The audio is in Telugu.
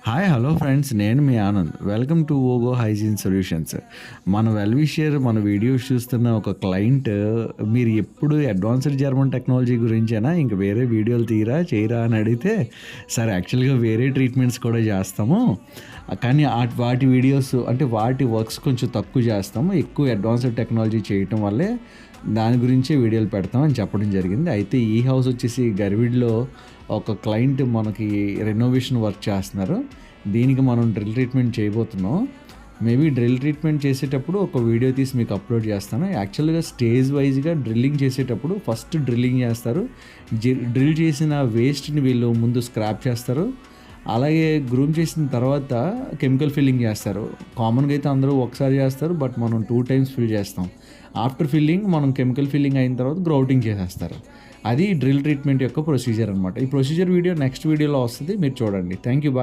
హాయ్ హలో ఫ్రెండ్స్, నేను మీ Anand. Welcome to Ogo hygiene solutions. మన వెల్‌విషర్ మన వీడియోస్ చూస్తున్న ఒక క్లయింట్, మీరు ఎప్పుడు అడ్వాన్స్డ్ జర్మన్ టెక్నాలజీ గురించేనా, ఇంక వేరే వీడియోలు చేయరా అని అడిగితే, సార్ యాక్చువల్‌గా వేరే ట్రీట్మెంట్స్ కూడా చేస్తాము, కానీ వాటి వీడియోస్ అంటే వాటి వర్క్స్ కొంచెం తక్కువ చేస్తాము, ఎక్కువ అడ్వాన్స్డ్ టెక్నాలజీ చేయటం వల్లే దాని గురించే వీడియోలు పెడతాం అని చెప్పడం జరిగింది. అయితే ఈ హౌస్ వచ్చేసి గరివిడిలో ఒక క్లయింట్ మనకి రెనోవేషన్ వర్క్ చేస్తున్నారు. దీనికి మనం డ్రిల్ ట్రీట్మెంట్ చేయబోతున్నాం. మేబీ డ్రిల్ ట్రీట్మెంట్ చేసేటప్పుడు ఒక వీడియో తీసి మీకు అప్లోడ్ చేస్తాను. యాక్చువల్గా స్టేజ్ వైజ్గా డ్రిల్లింగ్ చేసేటప్పుడు ఫస్ట్ డ్రిల్లింగ్ చేస్తారు. డ్రిల్ చేసిన వేస్ట్ని వీళ్ళు ముందు స్క్రాప్ చేస్తారు. అలాగే గ్రూమ్ చేసిన తర్వాత కెమికల్ ఫిల్లింగ్ చేస్తారు. కామన్గా అయితే అందరూ ఒకసారి చేస్తారు, బట్ మనం 2 టైమ్స్ ఫిల్ చేస్తాం. ఆఫ్టర్ ఫిల్లింగ్ మనం కెమికల్ ఫిల్లింగ్ అయిన తర్వాత గ్రౌటింగ్ చేసేస్తారు. అది డ్రిల్ ట్రీట్మెంట్ యొక్క ప్రొసీజర్ అనమాట. ఈ ప్రొసీజర్ వీడియో నెక్స్ట్ వీడియోలో వస్తుంది, మీరు చూడండి. Thank you.